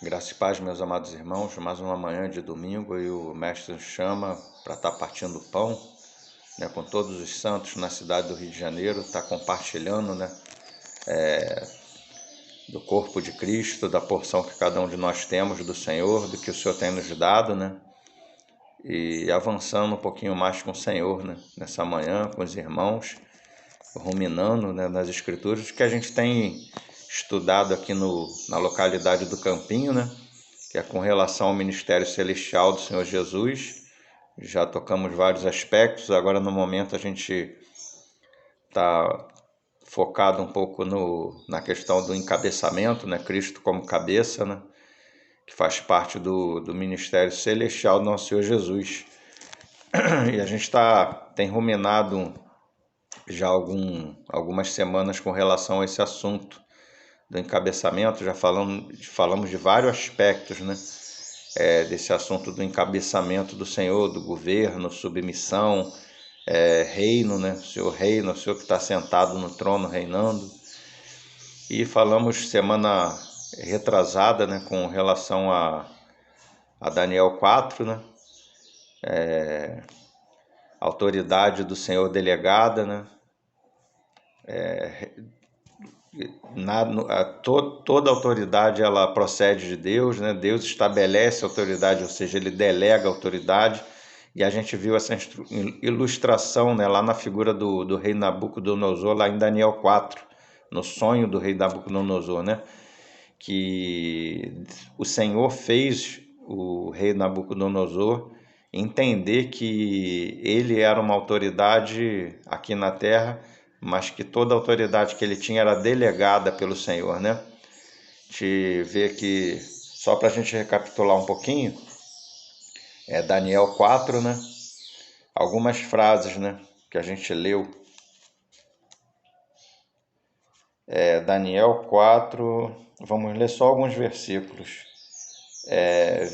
Graça e paz, meus amados irmãos, mais uma manhã de domingo e o Mestre nos chama para estar partindo o pão, com todos os santos na cidade do Rio de Janeiro, estar compartilhando, do corpo de Cristo, da porção que cada um de nós temos do Senhor, do que o Senhor tem nos dado, e avançando um pouquinho mais com o Senhor, nessa manhã, com os irmãos, ruminando, nas Escrituras, que a gente tem estudado aqui na localidade do Campinho, que é com relação ao ministério celestial do Senhor Jesus. Já tocamos vários aspectos, agora no momento a gente está focado um pouco na questão do encabeçamento, Cristo como cabeça, que faz parte do ministério celestial do nosso Senhor Jesus. E a gente tem ruminado já algumas semanas com relação a esse assunto do encabeçamento. Já falamos de vários aspectos, desse assunto do encabeçamento do Senhor, do governo, submissão, reino, o Senhor reina, o Senhor que está sentado no trono reinando. E falamos semana retrasada, com relação a Daniel 4, autoridade do Senhor delegada, toda autoridade ela procede de Deus, Deus estabelece a autoridade, ou seja, ele delega a autoridade, e a gente viu essa ilustração, lá na figura do rei Nabucodonosor, lá em Daniel 4, no sonho do rei Nabucodonosor, que o Senhor fez o rei Nabucodonosor entender que ele era uma autoridade aqui na terra, mas que toda a autoridade que ele tinha era delegada pelo Senhor, Te ver aqui, só para a gente recapitular um pouquinho, Daniel 4, algumas frases, que a gente leu. Daniel 4, vamos ler só alguns versículos.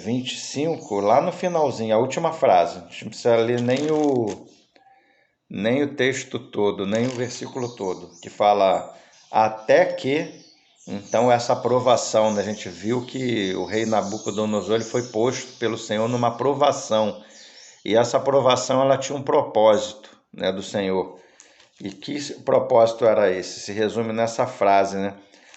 25, lá no finalzinho, a última frase. A gente não precisa ler nem o texto todo, nem o versículo todo, que fala até que. Então essa aprovação, a gente viu que o rei Nabucodonosor ele foi posto pelo Senhor numa aprovação, e essa aprovação ela tinha um propósito, do Senhor. E que propósito era esse? Se resume nessa frase,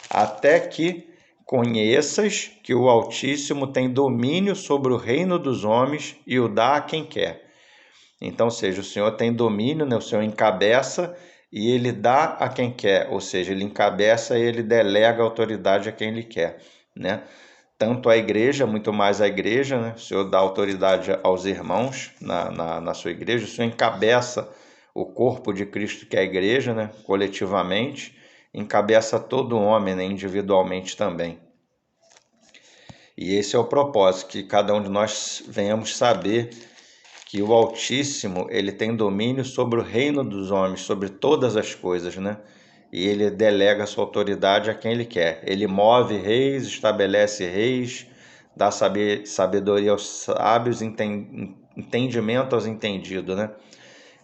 até que conheças que o Altíssimo tem domínio sobre o reino dos homens e o dá a quem quer. Então, ou seja, o Senhor tem domínio, o Senhor encabeça e ele dá a quem quer, ou seja, ele encabeça e ele delega a autoridade a quem ele quer, Tanto a igreja, muito mais a igreja, o Senhor dá autoridade aos irmãos na sua igreja, o Senhor encabeça o corpo de Cristo, que é a igreja, coletivamente, encabeça todo homem, individualmente também. E esse é o propósito, que cada um de nós venhamos saber que o Altíssimo ele tem domínio sobre o reino dos homens, sobre todas as coisas, E ele delega a sua autoridade a quem ele quer. Ele move reis, estabelece reis, dá sabedoria aos sábios, entendimento aos entendidos,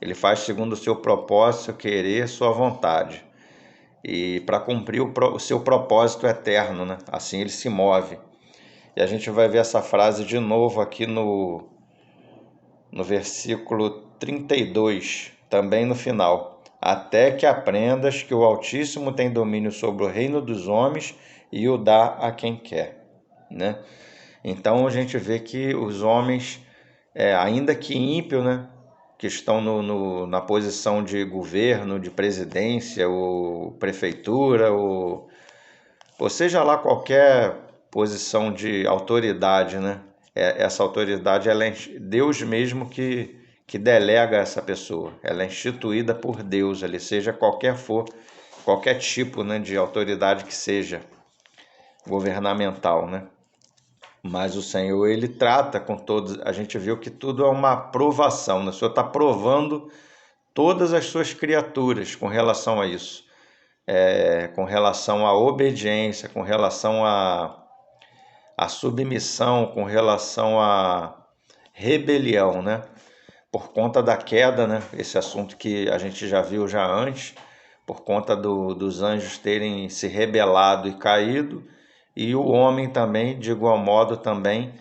Ele faz segundo o seu propósito, seu querer, sua vontade. E para cumprir o seu propósito eterno, Assim ele se move. E a gente vai ver essa frase de novo aqui no versículo 32, também no final. Até que aprendas que o Altíssimo tem domínio sobre o reino dos homens e o dá a quem quer, Então a gente vê que os homens, ainda que ímpio, que estão na posição de governo, de presidência, ou prefeitura, ou seja lá qualquer posição de autoridade, Essa autoridade, ela é Deus mesmo que delega essa pessoa. Ela é instituída por Deus, seja qualquer tipo, de autoridade que seja governamental, Mas o Senhor, ele trata com todos. A gente viu que tudo é uma provação, O Senhor está provando todas as suas criaturas com relação a isso. Com relação à obediência, com relação à submissão, com relação à rebelião, Por conta da queda, Esse assunto que a gente já viu já antes, por conta dos anjos terem se rebelado e caído, e o homem também, de igual modo, também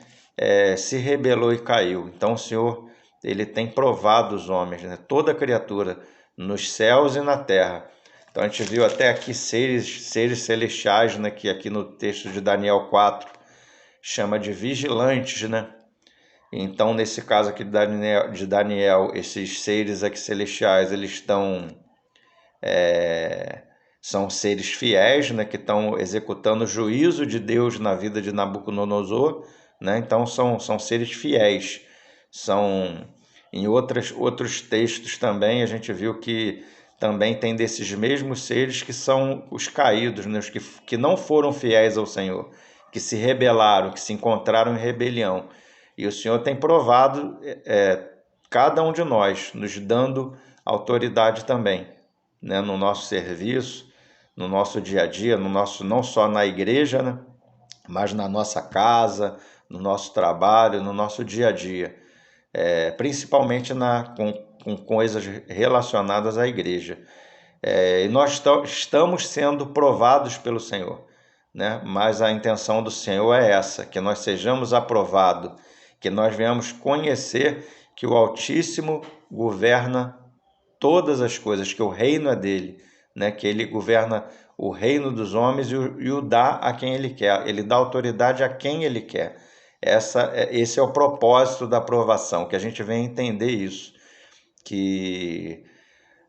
se rebelou e caiu. Então o Senhor, ele tem provado os homens, né? Toda criatura, nos céus e na terra. Então a gente viu até aqui seres celestiais, né? Que aqui no texto de Daniel 4 chama de vigilantes, né? Então, nesse caso aqui de Daniel, esses seres aqui celestiais, eles são seres fiéis, né, que estão executando o juízo de Deus na vida de Nabucodonosor, né? Então são seres fiéis. Em outros textos também a gente viu que também tem desses mesmos seres que são os caídos, né, os que não foram fiéis ao Senhor, que se rebelaram, que se encontraram em rebelião. E o Senhor tem provado cada um de nós, nos dando autoridade também, né, no nosso serviço, no nosso dia a dia, não só na igreja, né, mas na nossa casa, no nosso trabalho, no nosso dia a dia, principalmente com coisas relacionadas à igreja. E nós estamos sendo provados pelo Senhor, né? Mas a intenção do Senhor é essa, que nós sejamos aprovados, que nós venhamos conhecer que o Altíssimo governa todas as coisas, que o reino é dele, né? Que ele governa o reino dos homens e o dá a quem ele quer, ele dá autoridade a quem ele quer. Esse é o propósito da aprovação, que a gente venha entender isso, que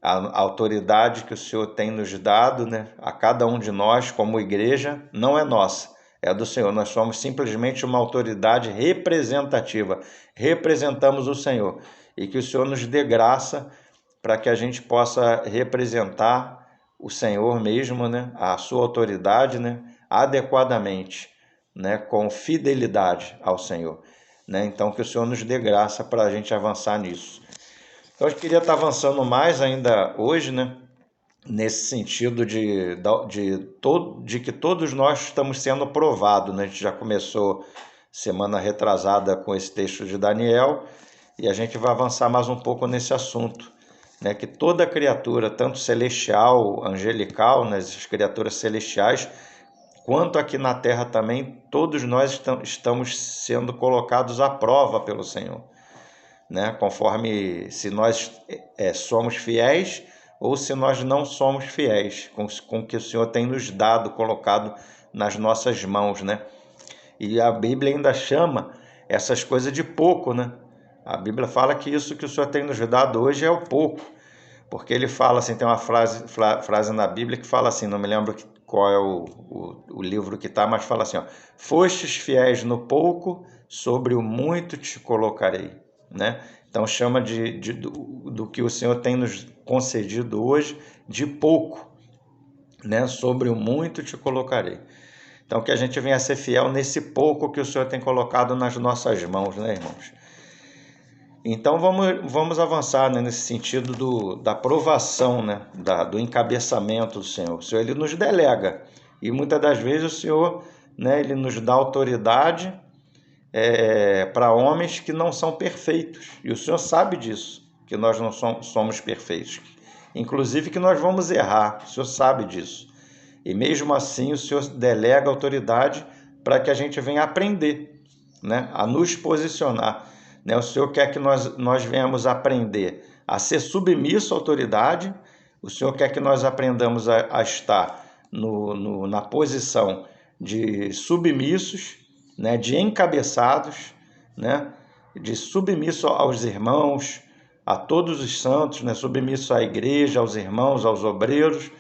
a autoridade que o Senhor tem nos dado, né, a cada um de nós como igreja, não é nossa, é do Senhor. Nós somos simplesmente uma autoridade representativa, representamos o Senhor, e que o Senhor nos dê graça para que a gente possa representar o Senhor mesmo, né, a sua autoridade, né, adequadamente, né, com fidelidade ao Senhor, né? Então que o Senhor nos dê graça para a gente avançar nisso. Então eu queria estar avançando mais ainda hoje, né, nesse sentido de que todos nós estamos sendo provados, né? A gente já começou semana retrasada com esse texto de Daniel e a gente vai avançar mais um pouco nesse assunto, né? Que toda criatura, tanto celestial, angelical, né, as criaturas celestiais, quanto aqui na terra também, todos nós estamos sendo colocados à prova pelo Senhor, né? Conforme se nós somos fiéis ou se nós não somos fiéis com o que o Senhor tem nos dado, colocado nas nossas mãos, né? E a Bíblia ainda chama essas coisas de pouco, né? A Bíblia fala que isso que o Senhor tem nos dado hoje é o pouco, porque ele fala assim, tem uma frase na Bíblia que fala assim, não me lembro qual é o livro que está, mas fala assim, ó, fostes fiéis no pouco, sobre o muito te colocarei, né? Então chama do que o Senhor tem nos concedido hoje de pouco, né? Sobre o muito te colocarei. Então que a gente venha a ser fiel nesse pouco que o Senhor tem colocado nas nossas mãos, né, irmãos? Então vamos avançar, né, nesse sentido da aprovação, né, do encabeçamento do Senhor. O Senhor, ele nos delega e muitas das vezes o Senhor, né, ele nos dá autoridade para homens que não são perfeitos. E o Senhor sabe disso, que nós não somos perfeitos. Inclusive que nós vamos errar, o Senhor sabe disso. E mesmo assim o Senhor delega autoridade para que a gente venha aprender, né, a nos posicionar. O Senhor quer que nós venhamos aprender a ser submisso à autoridade, o Senhor quer que nós aprendamos a estar na posição de submissos, né, de encabeçados, né, de submisso aos irmãos, a todos os santos, né, submisso à igreja, aos irmãos, aos obreiros,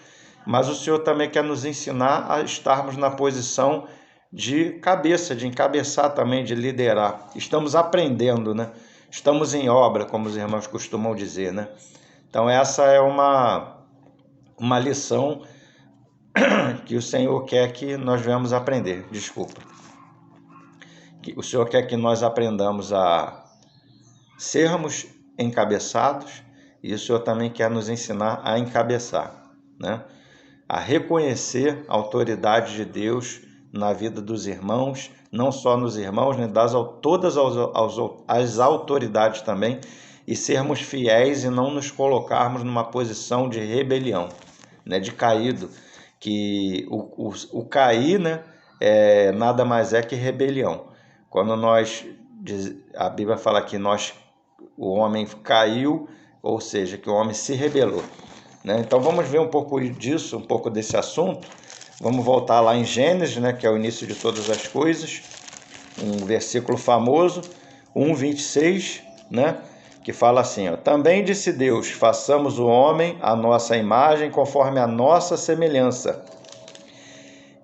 mas o Senhor também quer nos ensinar a estarmos na posição de cabeça, de encabeçar também, de liderar. Estamos aprendendo, né? Estamos em obra, como os irmãos costumam dizer, né? Então essa é uma lição que o Senhor quer que nós venhamos aprender. Desculpa. O Senhor quer que nós aprendamos a sermos encabeçados e o Senhor também quer nos ensinar a encabeçar, né? A reconhecer a autoridade de Deus na vida dos irmãos, não só nos irmãos, né, todas as autoridades também, e sermos fiéis e não nos colocarmos numa posição de rebelião, né, de caído, que o cair, né, nada mais é que rebelião. Quando a Bíblia fala que o homem caiu, ou seja, que o homem se rebelou, né? Então vamos ver um pouco disso, um pouco desse assunto. Vamos voltar lá em Gênesis, né, que é o início de todas as coisas, um versículo famoso, 1:26, né, que fala assim, ó: Também disse Deus, façamos o homem à nossa imagem, conforme a nossa semelhança,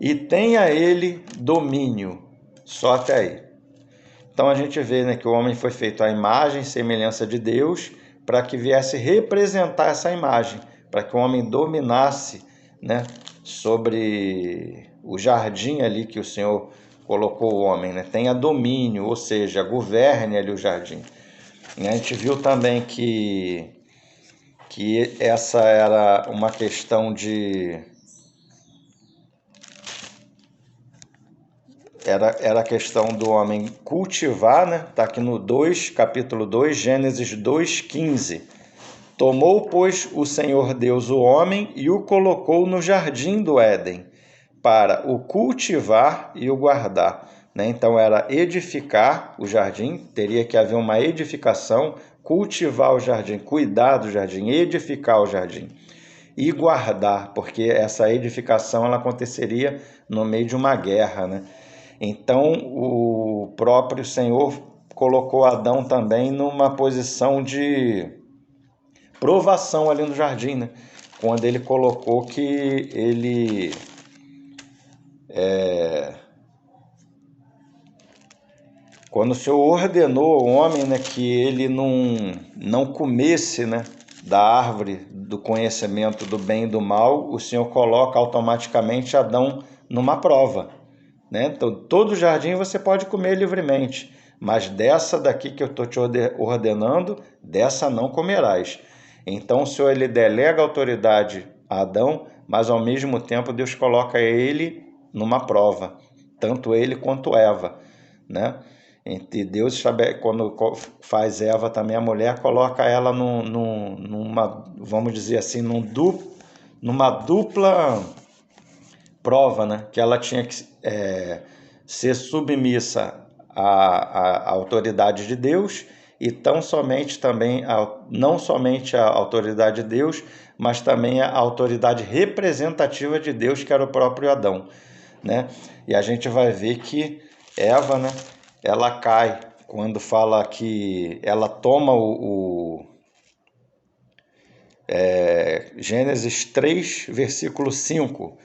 e tenha ele domínio. Só até aí. Então a gente vê, né, que o homem foi feito à imagem e semelhança de Deus para que viesse representar essa imagem, para que o homem dominasse, né, sobre o jardim ali que o Senhor colocou o homem, né? Tenha domínio, ou seja, governe ali o jardim. E a gente viu também que essa era uma questão de... Era a questão do homem cultivar, né? Está aqui no capítulo 2, Gênesis 2:15. Tomou, pois, o Senhor Deus o homem e o colocou no jardim do Éden, para o cultivar e o guardar, né? Então era edificar o jardim, teria que haver uma edificação, cultivar o jardim, cuidar do jardim, edificar o jardim e guardar, porque essa edificação ela aconteceria no meio de uma guerra, né? Então o próprio Senhor colocou Adão também numa posição de provação ali no jardim, né? Quando ele colocou que ele quando o Senhor ordenou ao homem, né, que ele não comesse, né, da árvore do conhecimento do bem e do mal, o Senhor coloca automaticamente Adão numa prova, né? Então, todo jardim você pode comer livremente, mas dessa daqui que eu estou te ordenando, dessa não comerás. Então o Senhor ele delega autoridade a Adão, mas ao mesmo tempo Deus coloca ele numa prova, tanto ele quanto Eva, né? E Deus, quando faz Eva também, a mulher, coloca ela numa, vamos dizer assim, numa dupla prova, né? Que ela tinha que ser submissa à autoridade de Deus e tão somente também, não somente a autoridade de Deus, mas também a autoridade representativa de Deus, que era o próprio Adão, né? E a gente vai ver que Eva, né, ela cai quando fala que ela toma Gênesis 3, versículo 5,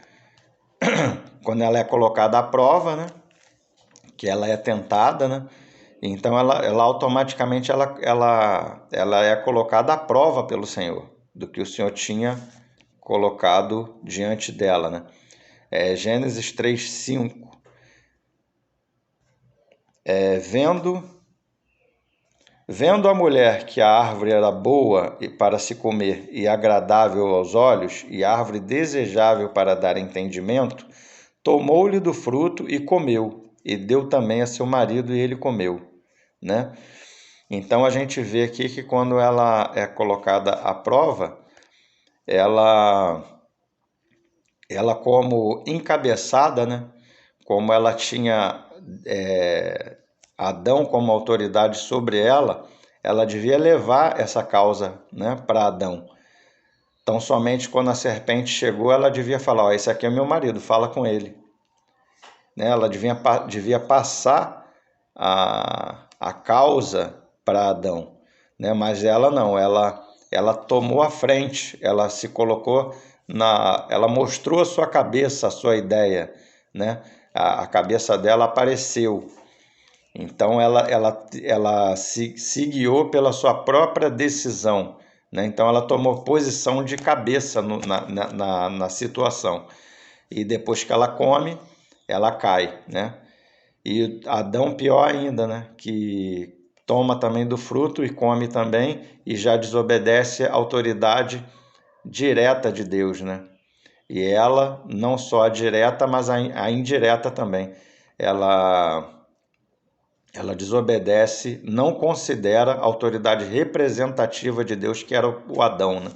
quando ela é colocada à prova, né, que ela é tentada, né, então ela automaticamente ela é colocada à prova pelo Senhor, do que o Senhor tinha colocado diante dela, né. Gênesis 3, 5. Vendo a mulher que a árvore era boa para se comer e agradável aos olhos, e árvore desejável para dar entendimento, tomou-lhe do fruto e comeu, e deu também a seu marido e ele comeu, né? Então a gente vê aqui que quando ela é colocada à prova, ela como encabeçada, né? Como ela tinha Adão como autoridade sobre ela, ela devia levar essa causa, né, para Adão. Então, somente quando a serpente chegou, ela devia falar: esse aqui é meu marido, fala com ele. Né? Ela devia passar a causa para Adão. Né? Mas ela não, ela tomou a frente, ela se colocou ela mostrou a sua cabeça, a sua ideia, né? A cabeça dela apareceu. Então ela se guiou pela sua própria decisão, né? Então ela tomou posição de cabeça na situação. E depois que ela come, ela cai, né? E Adão pior ainda, né? Que toma também do fruto e come também e já desobedece a autoridade direta de Deus, né? E ela, não só a direta, mas a indireta também. Ela desobedece, não considera a autoridade representativa de Deus, que era o Adão, né?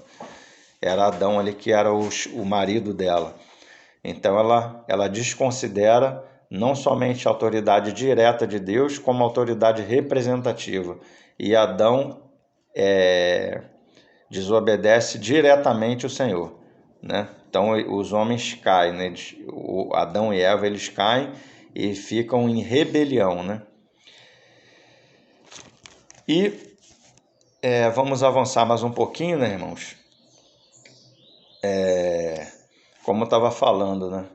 Era Adão ali que era o marido dela. Então ela desconsidera não somente a autoridade direta de Deus, como a autoridade representativa. E Adão desobedece diretamente o Senhor, né? Então os homens caem, né? Adão e Eva, eles caem e ficam em rebelião, né? E vamos avançar mais um pouquinho, né, irmãos? Como eu estava falando, né?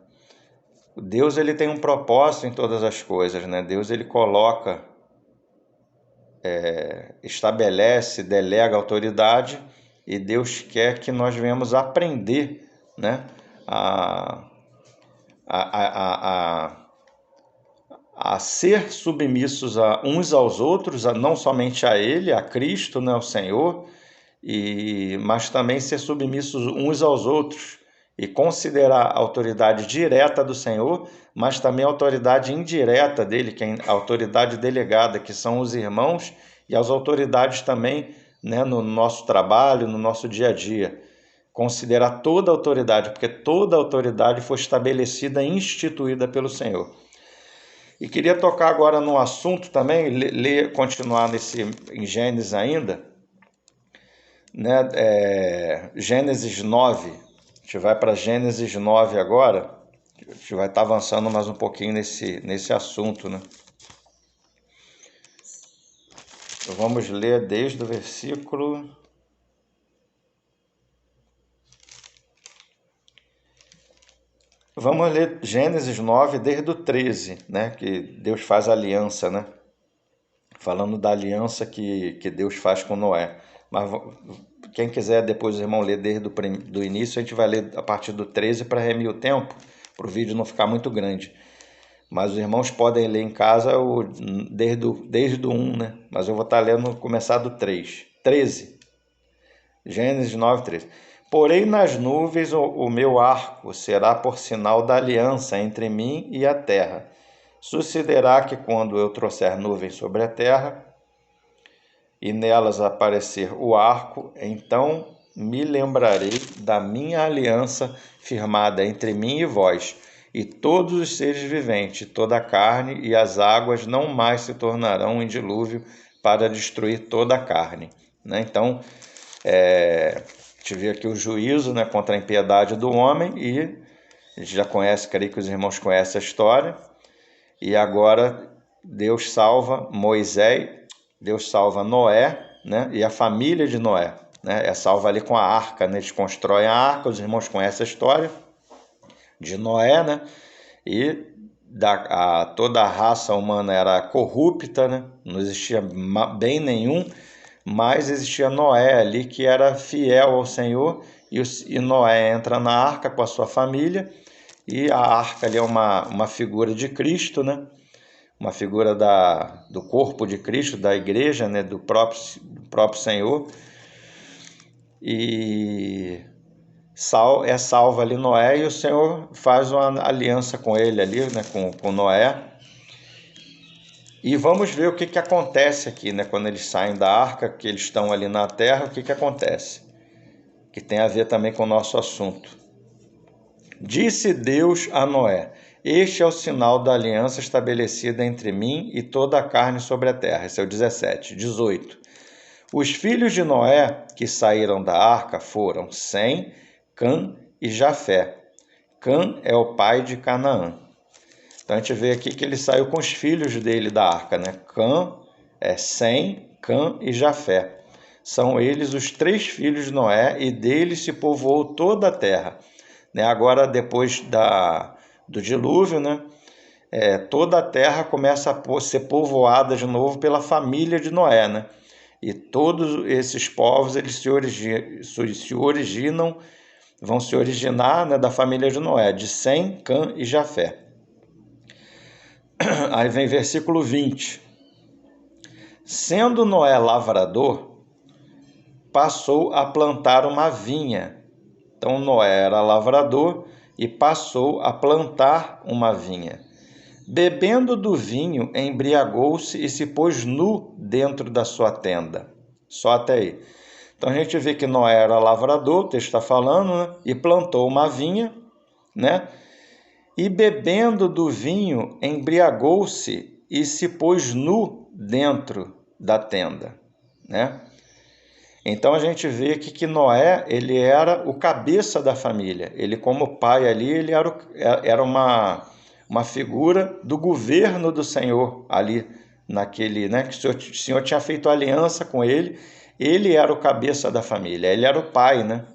Deus, ele tem um propósito em todas as coisas, né? Deus, ele coloca, estabelece, delega autoridade, e Deus quer que nós venhamos aprender, né? A ser submissos uns aos outros, não somente a Ele, a Cristo, né, ao Senhor, mas também ser submissos uns aos outros e considerar a autoridade direta do Senhor, mas também a autoridade indireta dele, que é a autoridade delegada, que são os irmãos, e as autoridades também, né, no nosso trabalho, no nosso dia a dia. Considerar toda a autoridade, porque toda a autoridade foi estabelecida e instituída pelo Senhor. E queria tocar agora num assunto também, continuar em Gênesis ainda, né? Gênesis 9, a gente vai para Gênesis 9 agora, a gente vai estar avançando mais um pouquinho nesse assunto, né? Então, vamos ler desde o versículo... Vamos ler Gênesis 9 desde o 13, né? Que Deus faz aliança, né? Falando da aliança que Deus faz com Noé. Mas quem quiser depois, irmão, ler desde o início, a gente vai ler a partir do 13 para remir o tempo, para o vídeo não ficar muito grande. Mas os irmãos podem ler em casa desde o 1, né? Mas eu vou estar lendo, começar do 13. Gênesis 9, 13. Porém nas nuvens o meu arco será por sinal da aliança entre mim e a terra. Sucederá que quando eu trouxer nuvens sobre a terra e nelas aparecer o arco, então me lembrarei da minha aliança firmada entre mim e vós, e todos os seres viventes, toda a carne, e as águas não mais se tornarão em dilúvio para destruir toda a carne. Né? Então, a gente vê aqui o juízo, né, contra a impiedade do homem, e a gente já conhece, creio que os irmãos conhecem a história. E agora Deus salva Moisés, Deus salva Noé, né? E a família de Noé, né? É salva ali com a arca, né? Eles constroem a arca, os irmãos conhecem a história de Noé, né? E toda a raça humana era corrupta, né? Não existia bem nenhum, mas existia Noé ali que era fiel ao Senhor, e Noé entra na arca com a sua família. E a arca ali é uma figura de Cristo, né? Uma figura do corpo de Cristo, da igreja, né? do próprio Senhor. E é salvo ali Noé, e o Senhor faz uma aliança com ele ali, né? com Noé. E vamos ver o que acontece aqui, né? Quando eles saem da arca, que eles estão ali na terra, o que acontece? Que tem a ver também com o nosso assunto. Disse Deus a Noé: este é o sinal da aliança estabelecida entre mim e toda a carne sobre a terra. Esse é o 17. 18. Os filhos de Noé que saíram da arca foram Sem, Cã e Jafé. Cã é o pai de Canaã. Então a gente vê aqui que ele saiu com os filhos dele da arca, né? Sem, Cã e Jafé. São eles os 3 filhos de Noé, e deles se povoou toda a terra. Agora, depois do dilúvio, né, toda a terra começa a ser povoada de novo pela família de Noé. Né? E todos esses povos eles vão se originar, né, da família de Noé, de Sem, Cã e Jafé. Aí vem versículo 20. Sendo Noé lavrador, passou a plantar uma vinha. Então Noé era lavrador e passou a plantar uma vinha. Bebendo do vinho, embriagou-se e se pôs nu dentro da sua tenda. Só até aí. Então a gente vê que Noé era lavrador, o texto está falando, né? E plantou uma vinha, né? e bebendo do vinho, embriagou-se e se pôs nu dentro da tenda, né? Então a gente vê aqui que Noé, ele era o cabeça da família. Ele, como pai ali, ele era uma figura do governo do Senhor ali naquele, né? Que o Senhor tinha feito aliança com ele. Ele era o cabeça da família, ele era o pai, né?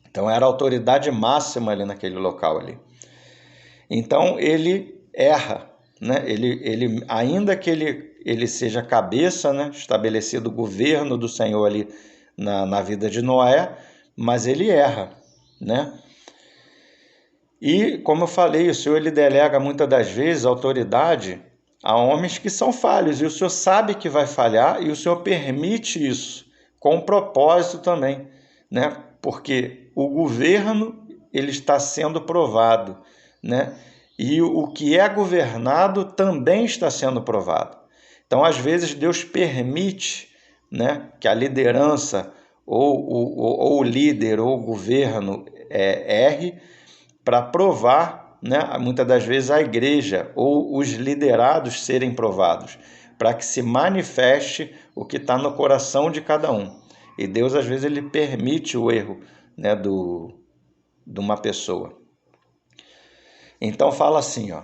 Então era a autoridade máxima ali naquele local ali. Então ele erra, né? Ele ainda que ele seja cabeça, né? Estabelecido o governo do Senhor ali na vida de Noé, mas ele erra, né? E como eu falei, o Senhor ele delega muitas das vezes a autoridade a homens que são falhos, e o Senhor sabe que vai falhar e o Senhor permite isso com um propósito também, né? Porque o governo ele está sendo provado, né? E o que é governado também está sendo provado. Então, às vezes, Deus permite, né, que a liderança ou o líder ou o governo erre para provar, né, muitas das vezes, a igreja ou os liderados serem provados, para que se manifeste o que está no coração de cada um. E Deus, às vezes, ele permite o erro, né, de uma pessoa. Então fala assim, ó,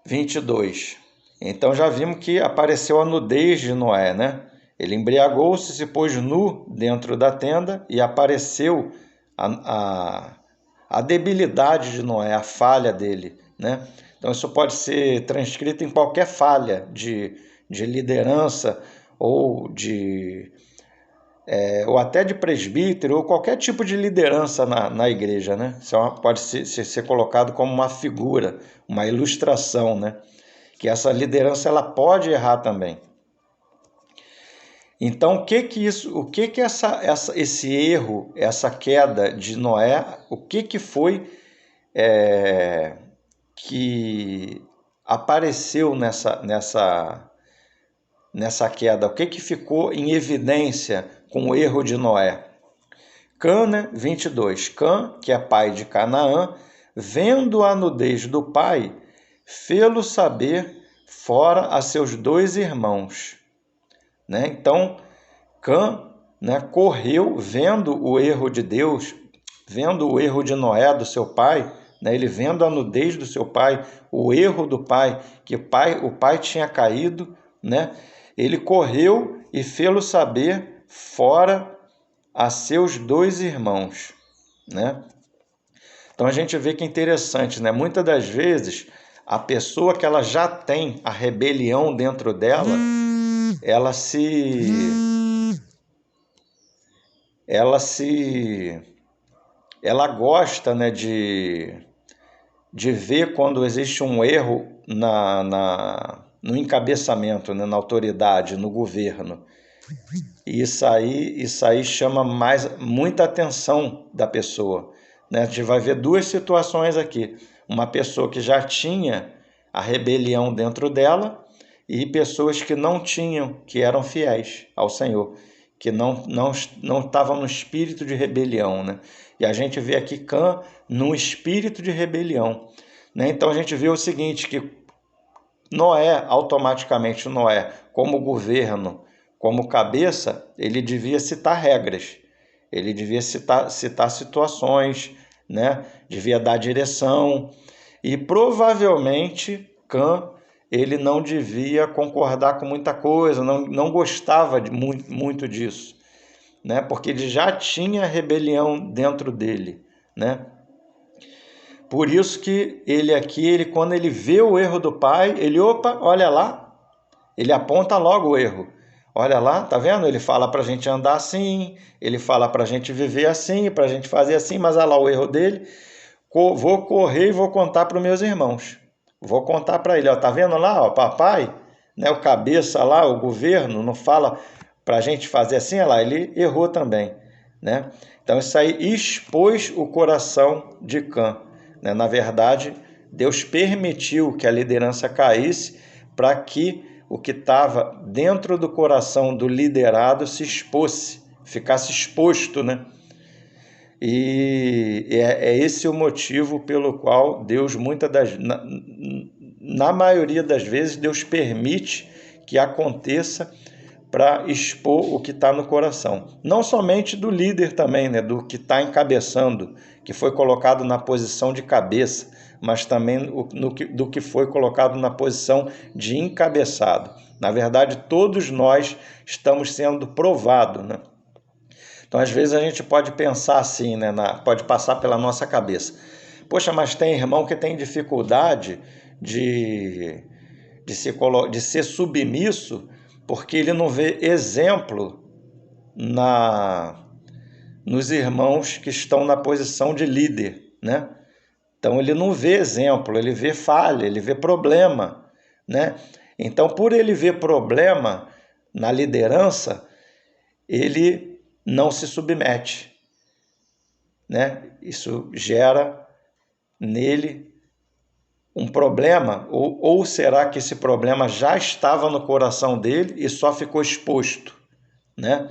22. Então já vimos que apareceu a nudez de Noé, né? Ele embriagou-se, se pôs nu dentro da tenda e apareceu a debilidade de Noé, a falha dele, né? Então isso pode ser transcrito em qualquer falha de liderança ou ou até de presbítero, ou qualquer tipo de liderança na igreja, né? Isso pode ser colocado como uma figura, uma ilustração, né? Que essa liderança ela pode errar também. Então, o que esse erro, essa queda de Noé, o que foi que apareceu nessa queda? O que ficou em evidência com o erro de Noé? Cã, né? 22. Cã, que é pai de Canaã, vendo a nudez do pai, fê-lo saber fora a seus 2 irmãos. Né? Então, Cã, né, correu vendo o erro de Deus, vendo o erro de Noé, do seu pai, né? Ele vendo a nudez do seu pai, o erro do pai, que o pai tinha caído, né? Ele correu e fê-lo saber fora a seus 2 irmãos, né? Então a gente vê que é interessante, né? Muitas das vezes a pessoa que ela já tem a rebelião dentro dela, ela gosta, né, de ver quando existe um erro no encabeçamento, né, na autoridade, no governo. E isso aí chama muita atenção da pessoa, né? A gente vai ver 2 situações aqui. Uma pessoa que já tinha a rebelião dentro dela e pessoas que não tinham, que eram fiéis ao Senhor, que não estavam no espírito de rebelião, né? E a gente vê aqui Cã no espírito de rebelião, né? Então a gente vê o seguinte, que Noé, automaticamente Noé, como governo, como cabeça, ele devia citar regras, ele devia citar situações, né? Devia dar direção, e provavelmente Cã, ele não devia concordar com muita coisa, não gostava muito disso, né? Porque ele já tinha rebelião dentro dele, né? Por isso que quando ele vê o erro do pai, opa, olha lá, ele aponta logo o erro. Olha lá, tá vendo? Ele fala para a gente andar assim, ele fala para a gente viver assim, para a gente fazer assim, mas olha lá o erro dele. Vou correr e vou contar para os meus irmãos. Vou contar para ele, ó, tá vendo lá, ó, papai, né, o cabeça lá, o governo, não fala para a gente fazer assim, olha lá, ele errou também, né? Então isso aí expôs o coração de Cã, né? Na verdade, Deus permitiu que a liderança caísse para que o que estava dentro do coração do liderado se expôsse, ficasse exposto, né? E é esse o motivo pelo qual Deus, na maioria das vezes, Deus permite que aconteça para expor o que está no coração. Não somente do líder também, né, do que está encabeçando, que foi colocado na posição de cabeça, mas também do que foi colocado na posição de encabeçado. Na verdade, todos nós estamos sendo provados, né? Então, às vezes, a gente pode pensar assim, né, pode passar pela nossa cabeça. Poxa, mas tem irmão que tem dificuldade de ser submisso porque ele não vê exemplo nos irmãos que estão na posição de líder, né? Então, ele não vê exemplo, ele vê falha, ele vê problema, né? Então, por ele ver problema na liderança, ele não se submete, né? Isso gera nele um problema, ou será que esse problema já estava no coração dele e só ficou exposto, né?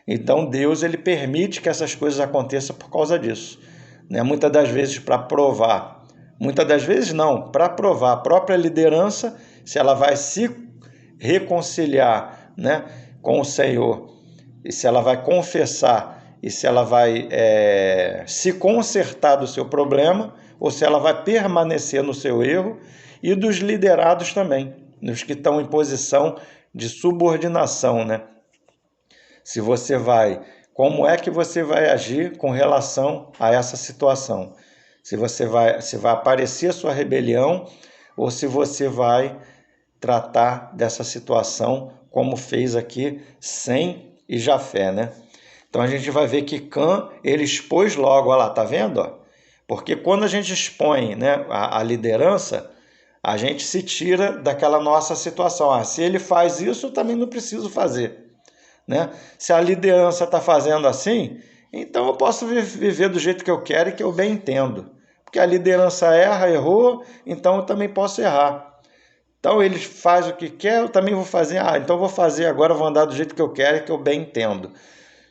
Então Deus, ele permite que essas coisas aconteçam por causa disso, né? Muitas das vezes para provar, muitas das vezes não, para provar a própria liderança, se ela vai se reconciliar, né, com o Senhor, e se ela vai confessar, e se ela vai se consertar do seu problema, ou se ela vai permanecer no seu erro, e dos liderados também, dos que estão em posição de subordinação, né? Se você como é que você vai agir com relação a essa situação? Se vai aparecer a sua rebelião, ou se você vai tratar dessa situação como fez aqui Sem e Jafé, né? Então a gente vai ver que Cã, ele expôs logo, olha lá, tá vendo? Ó? Porque quando a gente expõe, né, a liderança, a gente se tira daquela nossa situação. Se ele faz isso, eu também não preciso fazer, né? Se a liderança está fazendo assim, então eu posso viver do jeito que eu quero e que eu bem entendo. Porque a liderança errou, então eu também posso errar. Então ele faz o que quer, eu também vou fazer. Então eu vou fazer agora, vou andar do jeito que eu quero e que eu bem entendo,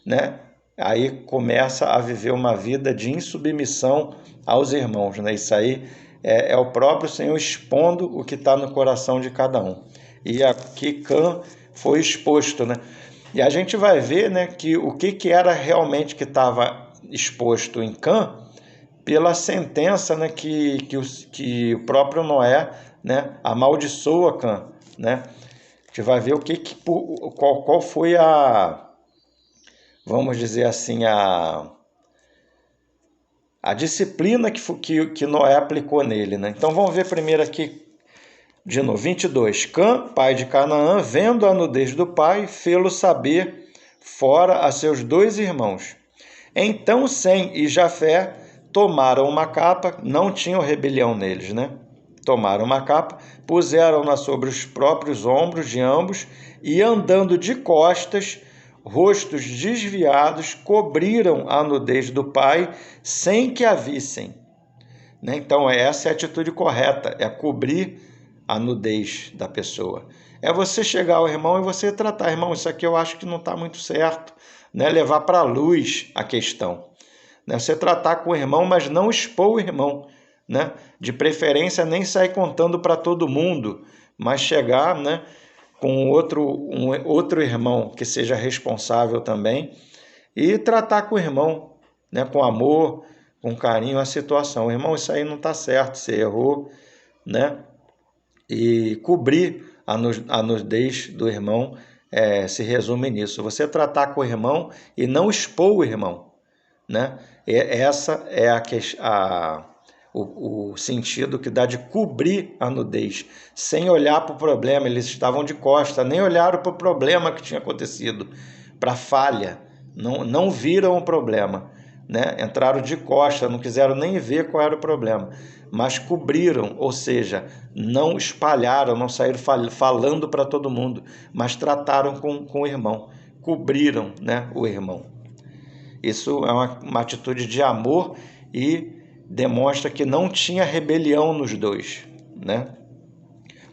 né? Aí começa a viver uma vida de insubmissão aos irmãos, né? Isso aí é o próprio Senhor expondo o que está no coração de cada um. E aqui Cã foi exposto, né? E a gente vai ver, né, que o que era realmente que estava exposto em Cã pela sentença, né, que o próprio Noé, né, amaldiçoa Cã, né? A gente vai ver qual foi vamos dizer assim, a disciplina que Noé aplicou nele, né? Então vamos ver primeiro aqui, de novo, 22. Cã, pai de Canaã, vendo a nudez do pai, fê-lo saber fora a seus 2 irmãos. Então Sem e Jafé tomaram uma capa, não tinham rebelião neles, né? Tomaram uma capa, puseram-na sobre os próprios ombros de ambos e, andando de costas, rostos desviados, cobriram a nudez do pai sem que a vissem, né? Então essa é a atitude correta, é cobrir a nudez da pessoa. É você chegar ao irmão e você tratar, irmão, isso aqui eu acho que não está muito certo, né? Levar para a luz a questão, né? Você tratar com o irmão, mas não expor o irmão, né? De preferência nem sair contando para todo mundo, mas chegar, né, com outro irmão que seja responsável também e tratar com o irmão, né, com amor, com carinho a situação. Irmão, isso aí não está certo, você errou, né? E cobrir a nudez do irmão se resume nisso. Você tratar com o irmão e não expor o irmão, né? Essa é o sentido que dá de cobrir a nudez, sem olhar para o problema. Eles estavam de costas, nem olharam para o problema que tinha acontecido, para a falha, não viram o problema, né? Entraram de costas, não quiseram nem ver qual era o problema, mas cobriram, ou seja, não espalharam, não saíram falando para todo mundo, mas trataram com o irmão, cobriram, né, o irmão. Isso é uma atitude de amor e demonstra que não tinha rebelião nos 2, né?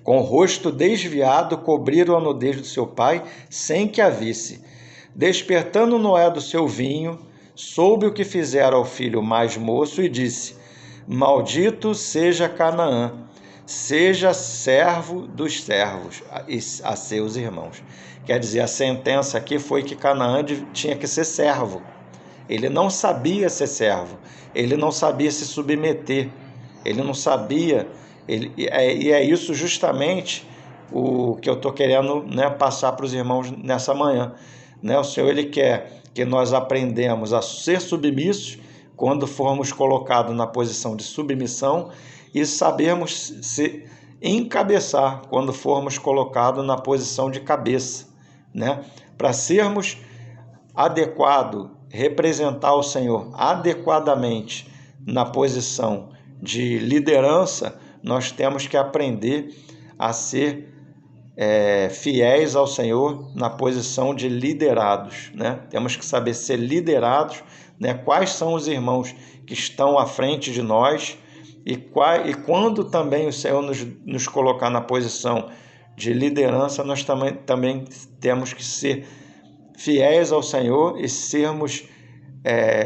Com o rosto desviado, cobriram a nudez do seu pai, sem que a visse. Despertando Noé do seu vinho, soube o que fizera ao filho mais moço e disse: Maldito seja Canaã, seja servo dos servos a seus irmãos. Quer dizer, a sentença aqui foi que Canaã tinha que ser servo. Ele não sabia ser servo, ele não sabia se submeter, ele não sabia, e é isso justamente o que eu estou querendo, né, passar para os irmãos nessa manhã. Né? O Senhor, ele quer que nós aprendamos a ser submissos quando formos colocados na posição de submissão e sabermos se encabeçar quando formos colocados na posição de cabeça, né? Para sermos adequados, representar o Senhor adequadamente na posição de liderança, nós temos que aprender a ser fiéis ao Senhor na posição de liderados, né? Temos que saber ser liderados, né? Quais são os irmãos que estão à frente de nós e quando também o Senhor nos colocar na posição de liderança, nós também temos que ser fiéis ao Senhor e sermos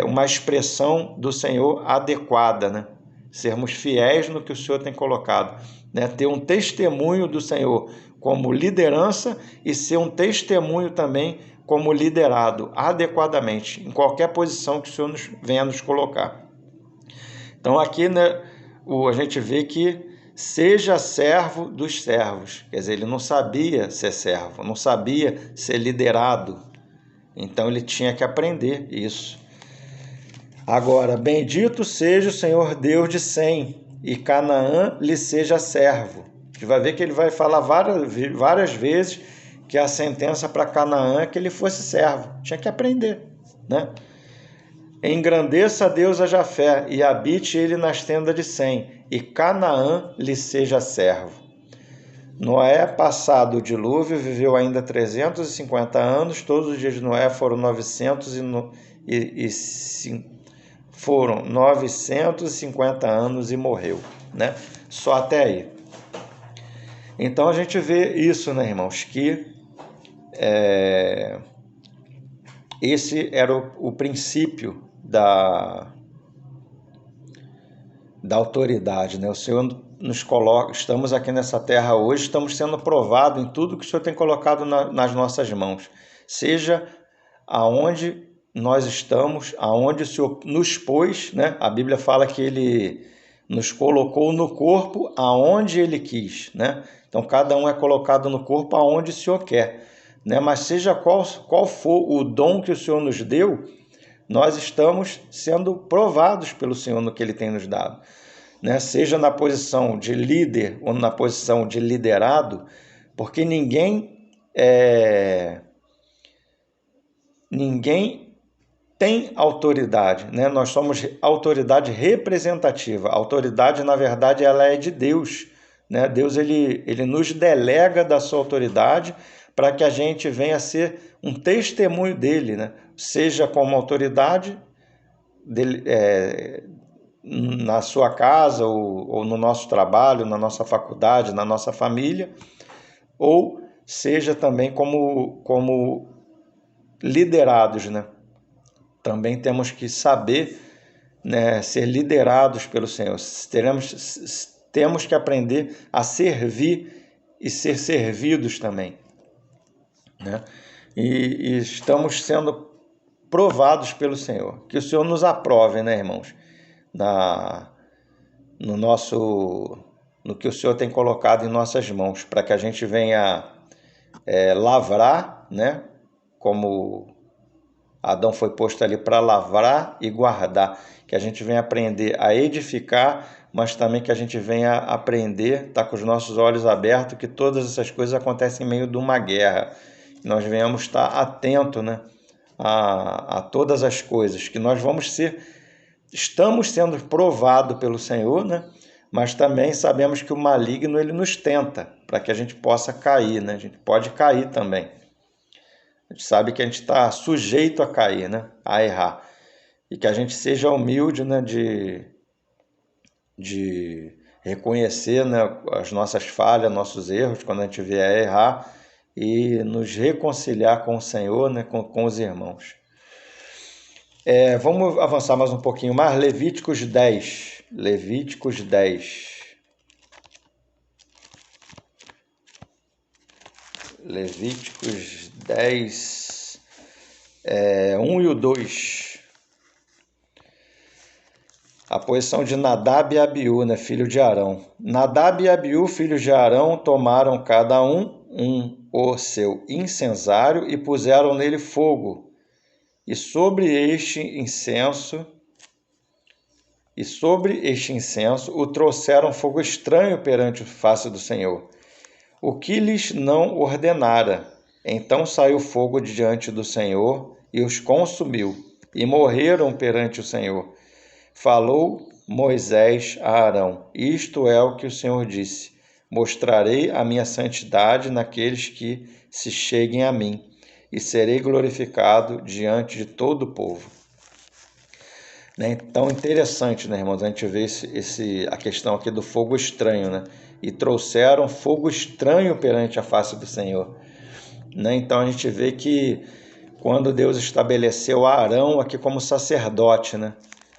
uma expressão do Senhor adequada, né? Sermos fiéis no que o Senhor tem colocado, né? Ter um testemunho do Senhor como liderança e ser um testemunho também como liderado adequadamente, em qualquer posição que o Senhor venha nos colocar. Então aqui, né, a gente vê que seja servo dos servos, quer dizer, ele não sabia ser servo, não sabia ser liderado, então ele tinha que aprender isso. Agora, bendito seja o Senhor Deus de Sem, e Canaã lhe seja servo. A gente vai ver que ele vai falar várias vezes que a sentença para Canaã é que ele fosse servo. Tinha que aprender, né? Engrandeça a Deus a Jafé, e habite ele nas tendas de Sem, e Canaã lhe seja servo. Noé, passado o dilúvio, viveu ainda 350 anos. Todos os dias de Noé foram 950 anos e morreu, né? Só até aí. Então a gente vê isso, né, irmãos, que esse era o princípio da autoridade, né? O Senhor nos coloca, estamos aqui nessa terra hoje, estamos sendo provados em tudo que o Senhor tem colocado nas nossas mãos, seja aonde nós estamos, aonde o Senhor nos pôs, né? A Bíblia fala que Ele nos colocou no corpo aonde Ele quis, né? Então cada um é colocado no corpo aonde o Senhor quer, né? Mas seja qual for o dom que o Senhor nos deu, nós estamos sendo provados pelo Senhor no que Ele tem nos dado, né? Seja na posição de líder ou na posição de liderado, porque ninguém tem autoridade, né? Nós somos autoridade representativa. A autoridade, na verdade, ela é de Deus, né? Deus ele nos delega da sua autoridade para que a gente venha a ser um testemunho dele, né? Seja como autoridade dele, na sua casa ou no nosso trabalho, na nossa faculdade, na nossa família, ou seja também como liderados, né? Também temos que saber, né, ser liderados pelo Senhor. Temos que aprender a servir e ser servidos também, né? E estamos sendo provados pelo Senhor. Que o Senhor nos aprove, né, irmãos? No que o Senhor tem colocado em nossas mãos, para que a gente venha lavrar, né? Como Adão foi posto ali para lavrar e guardar, que a gente venha aprender a edificar, mas também que a gente venha aprender, tá com os nossos olhos abertos, que todas essas coisas acontecem em meio de uma guerra. Nós venhamos estar atentos, né, a todas as coisas, que nós estamos sendo provados pelo Senhor, né, mas também sabemos que o maligno ele nos tenta, para que a gente possa cair, né, a gente pode cair também. A gente sabe que a gente está sujeito a cair, né, a errar, e que a gente seja humilde, né, de reconhecer, né, as nossas falhas, nossos erros, quando a gente vier a errar, e nos reconciliar com o Senhor, né, com os irmãos. Vamos avançar mais um pouquinho mais. Levíticos 10. Levíticos 10. Levíticos 10, 1 e o 2. A posição de Nadab e Abiú, né, filho de Arão. Nadab e Abiú, filhos de Arão, tomaram cada o seu incensário e puseram nele fogo. E sobre este incenso o trouxeram fogo estranho perante a face do Senhor, o que lhes não ordenara. Então saiu fogo de diante do Senhor e os consumiu, e morreram perante o Senhor. Falou Moisés a Arão: isto é o que o Senhor disse: mostrarei a minha santidade naqueles que se cheguem a mim, e serei glorificado diante de todo o povo. Então, interessante, né, irmãos? A gente vê a questão aqui do fogo estranho, né? E trouxeram fogo estranho perante a face do Senhor. Então, a gente vê que quando Deus estabeleceu Arão aqui como sacerdote, né?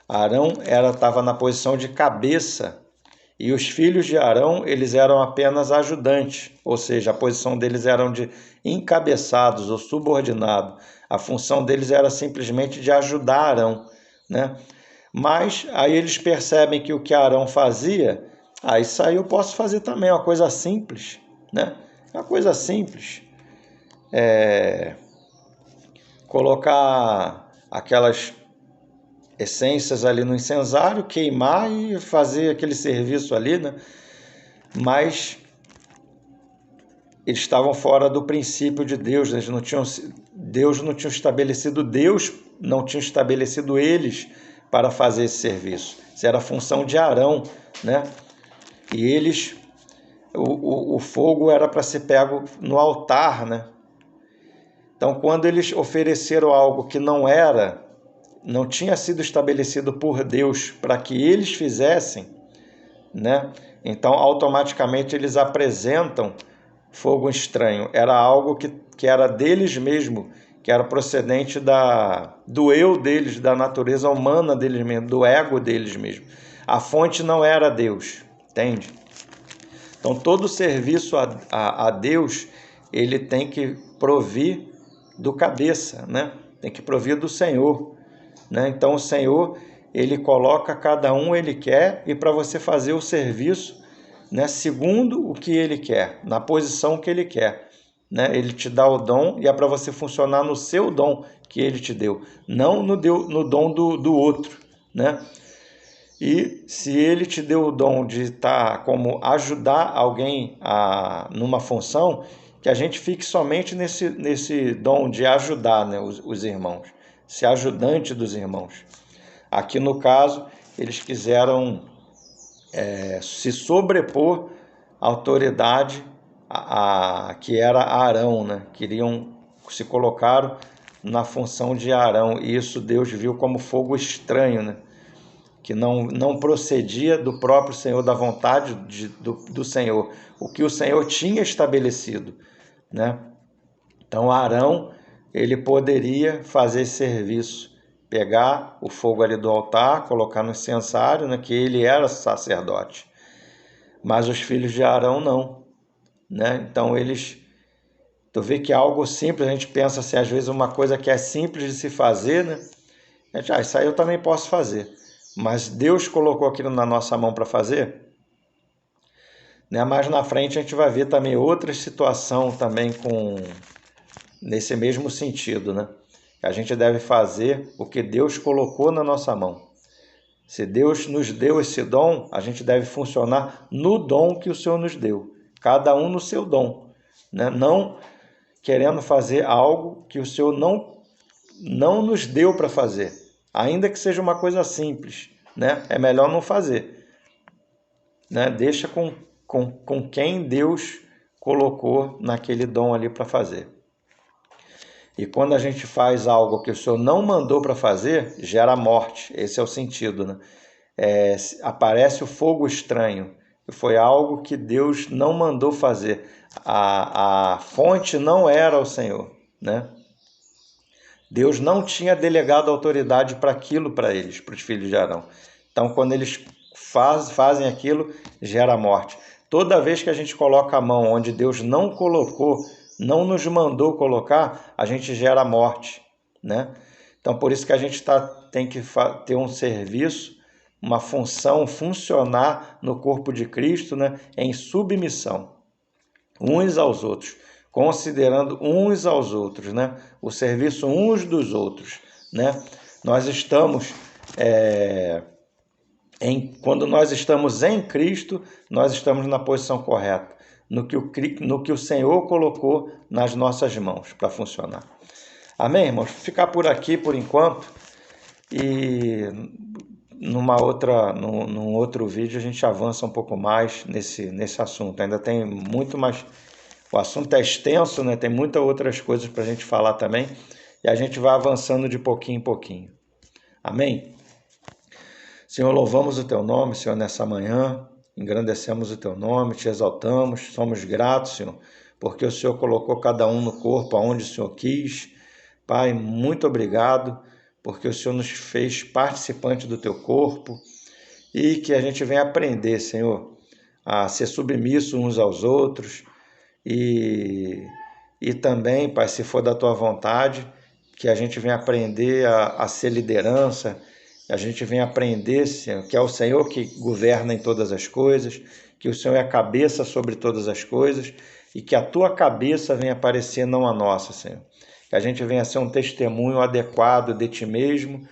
Arão estava na posição de cabeça e os filhos de Arão, eles eram apenas ajudantes, ou seja, a posição deles era de encabeçados ou subordinados. A função deles era simplesmente de ajudar Arão, né? Mas aí eles percebem que o que Arão fazia, isso aí eu posso fazer também, é uma coisa simples, né? É uma coisa simples. Colocar aquelas essências ali no incensário, queimar e fazer aquele serviço ali, né? Mas eles estavam fora do princípio de Deus, Deus não tinha estabelecido eles para fazer esse serviço. Isso era a função de Arão, né? E eles, o fogo era para ser pego no altar, né? Então, quando eles ofereceram algo que não tinha sido estabelecido por Deus para que eles fizessem, né? Então, automaticamente eles apresentam fogo estranho. Era algo que era deles mesmo, que era procedente do eu deles, da natureza humana deles mesmo, do ego deles mesmo. A fonte não era Deus, entende? Então, todo serviço a Deus, ele tem que provir do cabeça, né? Tem que provir do Senhor, né? Então, o Senhor, ele coloca cada ele quer, e para você fazer o serviço, né, segundo o que ele quer, na posição que ele quer, né? Ele te dá o dom e é para você funcionar no seu dom que ele te deu, não no dom do outro, né? E se ele te deu o dom de estar como ajudar alguém numa função, que a gente fique somente nesse dom de ajudar, né, os irmãos, ser ajudante dos irmãos. Aqui no caso, eles quiseram se sobrepor à autoridade que era Arão, né? Se colocaram na função de Arão, e isso Deus viu como fogo estranho, né? Que não procedia do próprio Senhor, da vontade do Senhor, o que o Senhor tinha estabelecido, né? Então Arão, ele poderia fazer esse serviço, pegar o fogo ali do altar, colocar no incensário, né, que ele era sacerdote. Mas os filhos de Arão não, né? Então tu vê que é algo simples, a gente pensa assim, às vezes uma coisa que é simples de se fazer, né? Isso aí eu também posso fazer. Mas Deus colocou aquilo na nossa mão para fazer, né? Mais na frente a gente vai ver também outra situação também nesse mesmo sentido, né? A gente deve fazer o que Deus colocou na nossa mão. Se Deus nos deu esse dom, a gente deve funcionar no dom que o Senhor nos deu, cada um no seu dom, né? Não querendo fazer algo que o Senhor não nos deu para fazer, ainda que seja uma coisa simples, né? É melhor não fazer, né? Deixa com quem Deus colocou naquele dom ali para fazer. E quando a gente faz algo que o Senhor não mandou para fazer, gera morte. Esse é o sentido, né? Aparece o fogo estranho. Foi algo que Deus não mandou fazer. A fonte não era o Senhor, né? Deus não tinha delegado autoridade para aquilo para eles, para os filhos de Arão. Então, quando eles fazem aquilo, gera morte. Toda vez que a gente coloca a mão onde Deus não colocou, não nos mandou colocar, a gente gera morte, né? Então, por isso que a gente tem que ter um serviço, uma função, funcionar no corpo de Cristo, né? Em submissão, uns aos outros, considerando uns aos outros, né? O serviço uns dos outros, né? Nós estamos... quando nós estamos em Cristo, nós estamos na posição correta, no que o Senhor colocou nas nossas mãos para funcionar. Amém, irmãos? Vou ficar por aqui por enquanto e num outro vídeo a gente avança um pouco mais nesse assunto. Ainda tem muito mais... O assunto é extenso, né? Tem muitas outras coisas para a gente falar também e a gente vai avançando de pouquinho em pouquinho. Amém? Senhor, louvamos o Teu nome, Senhor, nessa manhã, engrandecemos o Teu nome, Te exaltamos, somos gratos, Senhor, porque o Senhor colocou cada um no corpo aonde o Senhor quis. Pai, muito obrigado, porque o Senhor nos fez participante do Teu corpo e que a gente venha aprender, Senhor, a ser submisso uns aos outros e também, Pai, se for da Tua vontade, que a gente venha aprender a ser liderança. A gente vem aprender, Senhor, que é o Senhor que governa em todas as coisas, que o Senhor é a cabeça sobre todas as coisas e que a Tua cabeça venha aparecer, não a nossa, Senhor. Que a gente venha ser um testemunho adequado de Ti mesmo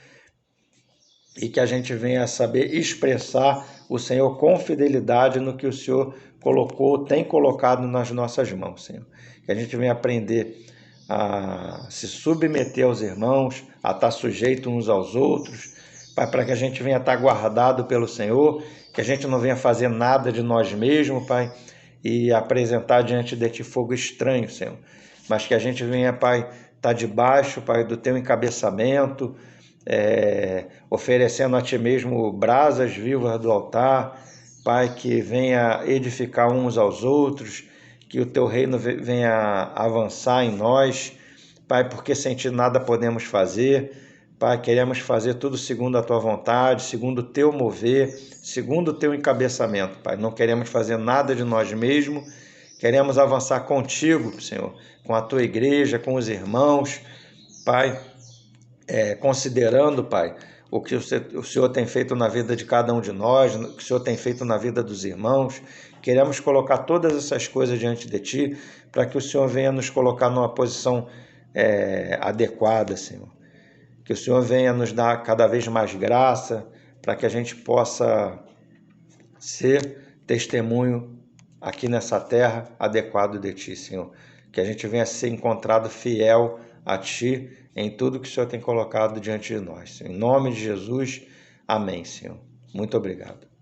e que a gente venha saber expressar o Senhor com fidelidade no que o Senhor tem colocado nas nossas mãos, Senhor. Que a gente venha aprender a se submeter aos irmãos, a estar sujeito uns aos outros, Pai, para que a gente venha estar guardado pelo Senhor, que a gente não venha fazer nada de nós mesmos, Pai, e apresentar diante de Ti fogo estranho, Senhor. Mas que a gente venha, Pai, estar debaixo, Pai, do Teu encabeçamento, oferecendo a Ti mesmo brasas vivas do altar, Pai, que venha edificar uns aos outros, que o Teu reino venha avançar em nós, Pai, porque sem Ti nada podemos fazer. Pai, queremos fazer tudo segundo a Tua vontade, segundo o Teu mover, segundo o Teu encabeçamento, Pai. Não queremos fazer nada de nós mesmos, queremos avançar contigo, Senhor, com a Tua igreja, com os irmãos, Pai, considerando, Pai, o que o Senhor tem feito na vida de cada um de nós, o que o Senhor tem feito na vida dos irmãos. Queremos colocar todas essas coisas diante de Ti, para que o Senhor venha nos colocar numa posição adequada, Senhor. Que o Senhor venha nos dar cada vez mais graça para que a gente possa ser testemunho aqui nessa terra adequado de Ti, Senhor. Que a gente venha ser encontrado fiel a Ti em tudo que o Senhor tem colocado diante de nós. Em nome de Jesus, amém, Senhor. Muito obrigado.